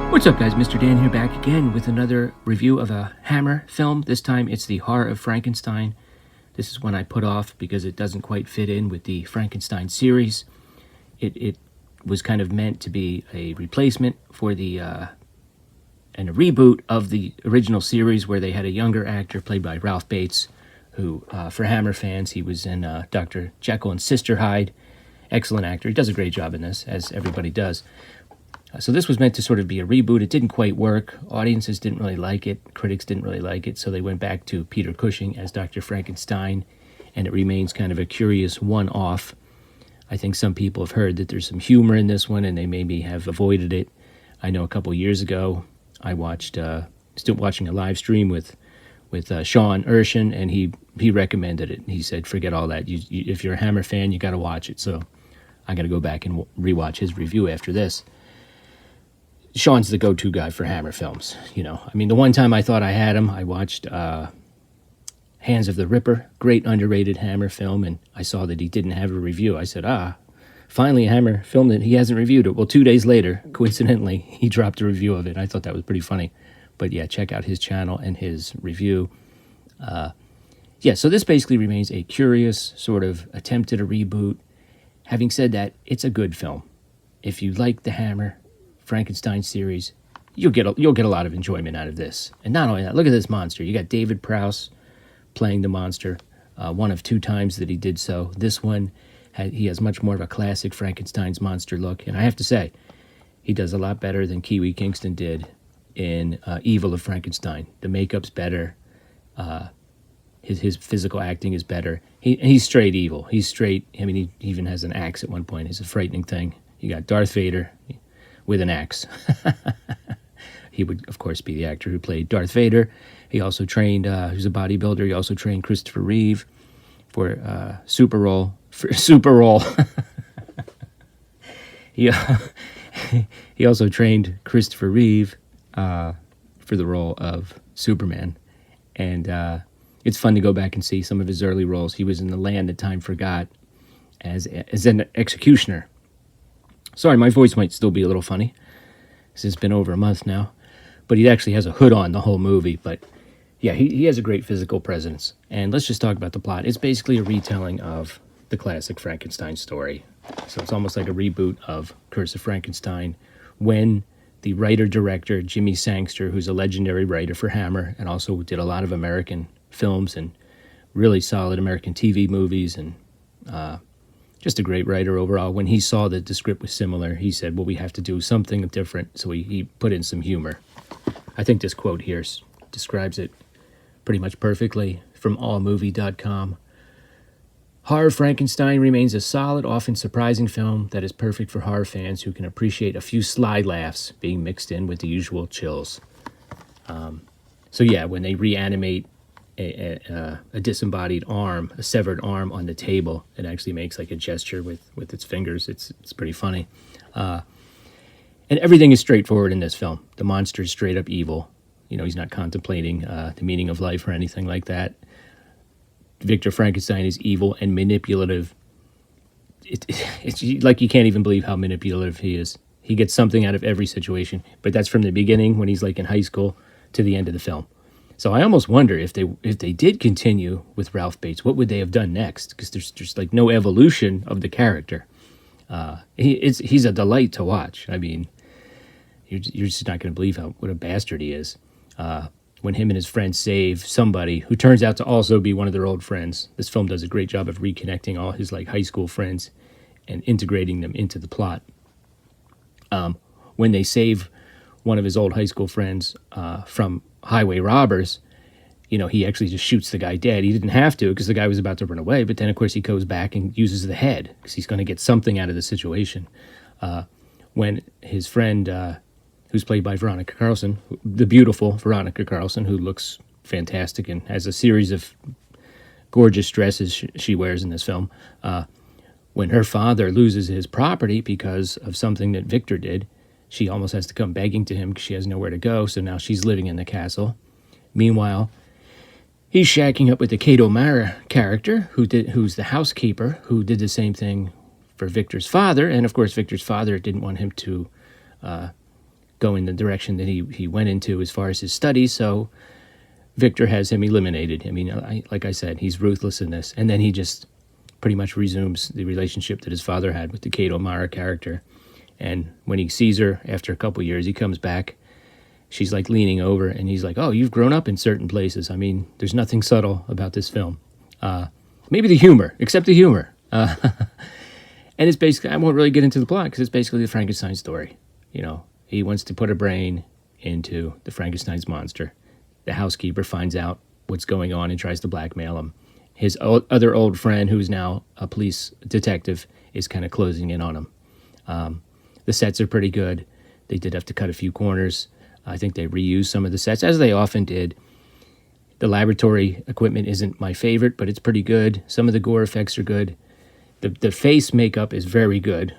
What's up, guys? Mr. Dan here, back again with another review of a Hammer film. This time it's The Horror of Frankenstein. This is one I put off because it doesn't quite fit in with the Frankenstein series. It was kind of meant to be a replacement for and a reboot of the original series, where they had a younger actor played by Ralph Bates, who, for Hammer fans, he was in Dr. Jekyll and Sister Hyde. Excellent actor. He does a great job in this, as everybody does. So this was meant to sort of be a reboot. It didn't quite work. Audiences didn't really like it. Critics didn't really like it. So they went back to Peter Cushing as Dr. Frankenstein, and it remains kind of a curious one-off. I think some people have heard that there's some humor in this one, and they maybe have avoided it. I know a couple years ago, I watched, still watching a live stream with Sean Urshan, and he recommended it. He said, forget all that. If you're a Hammer fan, you got to watch it. So I got to go back and rewatch his review after this. Sean's the go-to guy for Hammer films, you know. I mean, the one time I thought I had him, I watched Hands of the Ripper, great underrated Hammer film, and I saw that he didn't have a review. I said, finally a Hammer film that he hasn't reviewed it. Well, 2 days later, coincidentally, he dropped a review of it. I thought that was pretty funny. But yeah, check out his channel and his review. So this basically remains a curious sort of attempt at a reboot. Having said that, it's a good film. If you like the Hammer Frankenstein series, you'll get a lot of enjoyment out of this. And not only that, look at this monster. You got David Prowse playing the monster, one of 2 times that he did so. This one, he has much more of a classic Frankenstein's monster look, and I have to say, he does a lot better than Kiwi Kingston did in Evil of Frankenstein. The makeup's better, his physical acting is better. He's straight evil. He's straight. I mean, he even has an axe at one point. It's a frightening thing. You got Darth Vader with an axe. He would, of course, be the actor who played Darth Vader. He also trained, who's a bodybuilder. He also trained Christopher Reeve for Super Roll. He also trained Christopher Reeve for the role of Superman. And it's fun to go back and see some of his early roles. He was in The Land That Time Forgot as an executioner. Sorry, my voice might still be a little funny. It's been over a month now. But he actually has a hood on the whole movie. But yeah, he has a great physical presence. And let's just talk about the plot. It's basically a retelling of the classic Frankenstein story. So it's almost like a reboot of Curse of Frankenstein, when the writer-director Jimmy Sangster, who's a legendary writer for Hammer and also did a lot of American films and really solid American TV movies, and just a great writer overall. When he saw that the script was similar, he said, well, we have to do something different. So he put in some humor. I think this quote here describes it pretty much perfectly from allmovie.com. Horror Frankenstein remains a solid, often surprising film that is perfect for horror fans who can appreciate a few sly laughs being mixed in with the usual chills. So yeah, when they reanimate a disembodied arm, a severed arm on the table, it actually makes like a gesture with its fingers. It's pretty funny. And everything is straightforward in this film. The monster is straight up evil. You know, he's not contemplating the meaning of life or anything like that. Victor Frankenstein is evil and manipulative. It's like you can't even believe how manipulative he is. He gets something out of every situation, but that's from the beginning when he's like in high school to the end of the film. So I almost wonder if they did continue with Ralph Bates, what would they have done next? Because there's like no evolution of the character. He's a delight to watch. I mean, you're just not going to believe what a bastard he is. When him and his friends save somebody who turns out to also be one of their old friends. This film does a great job of reconnecting all his like high school friends and integrating them into the plot. When they save one of his old high school friends from highway robbers, you know, he actually just shoots the guy dead. He didn't have to because the guy was about to run away, but then of course he goes back and uses the head because he's going to get something out of the situation. When his friend, who's played by Veronica Carlson, the beautiful Veronica Carlson, who looks fantastic and has a series of gorgeous dresses she wears in this film, when her father loses his property because of something that Victor did, she almost has to come begging to him because she has nowhere to go, so now she's living in the castle. Meanwhile, he's shacking up with the Kato Mara character, who's the housekeeper, who did the same thing for Victor's father, and of course Victor's father didn't want him to go in the direction that he went into as far as his studies. So Victor has him eliminated. I mean, like I said, he's ruthless in this. And then he just pretty much resumes the relationship that his father had with the Kate O'Mara character. And when he sees her after a couple years, he comes back. She's like leaning over, and he's like, "Oh, you've grown up in certain places." I mean, there's nothing subtle about this film. Maybe the humor, except the humor. And it's basically, I won't really get into the plot because it's basically the Frankenstein story. You know, he wants to put a brain into the Frankenstein's monster. The housekeeper finds out what's going on and tries to blackmail him. His other old friend, who's now a police detective, is kind of closing in on him. The sets are pretty good. They did have to cut a few corners. I think they reused some of the sets, as they often did. The laboratory equipment isn't my favorite, but it's pretty good. Some of the gore effects are good. The face makeup is very good.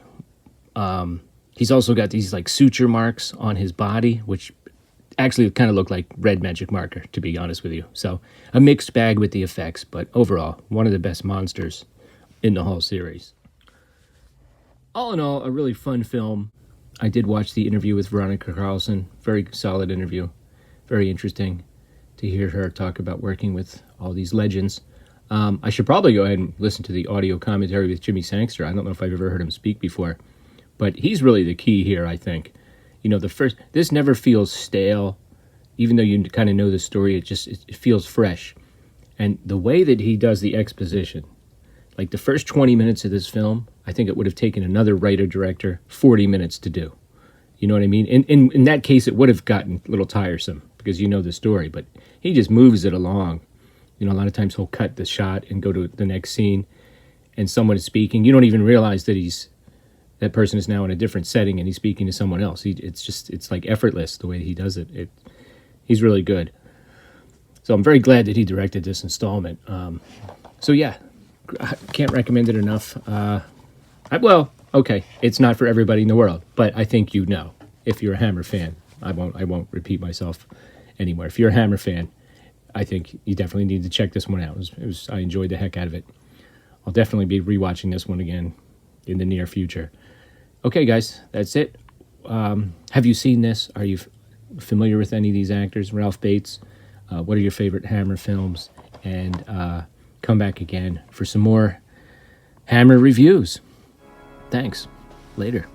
He's also got these like suture marks on his body, which actually kind of look like red magic marker, to be honest with you. So a mixed bag with the effects, but overall, one of the best monsters in the whole series. All in all, a really fun film. I did watch the interview with Veronica Carlson. Very solid interview. Very interesting to hear her talk about working with all these legends. I should probably go ahead and listen to the audio commentary with Jimmy Sangster. I don't know if I've ever heard him speak before, but he's really the key here, I think. You know, this never feels stale, even though you kind of know the story. It feels fresh. And the way that he does the exposition, like the first 20 minutes of this film, I think it would have taken another writer-director 40 minutes to do. You know what I mean? In that case, it would have gotten a little tiresome because you know the story, but he just moves it along. You know, a lot of times he'll cut the shot and go to the next scene, and someone is speaking. You don't even realize that that person is now in a different setting and he's speaking to someone else. It's like effortless the way he does it. He's really good. So I'm very glad that he directed this installment. So yeah, I can't recommend it enough. Okay, it's not for everybody in the world, but I think you know if you're a Hammer fan. I won't repeat myself anymore. If you're a Hammer fan, I think you definitely need to check this one out. I enjoyed the heck out of it. I'll definitely be rewatching this one again in the near future. Okay, guys, that's it. Have you seen this? Are you familiar with any of these actors? Ralph Bates. What are your favorite Hammer films? And come back again for some more Hammer reviews. Thanks. Later.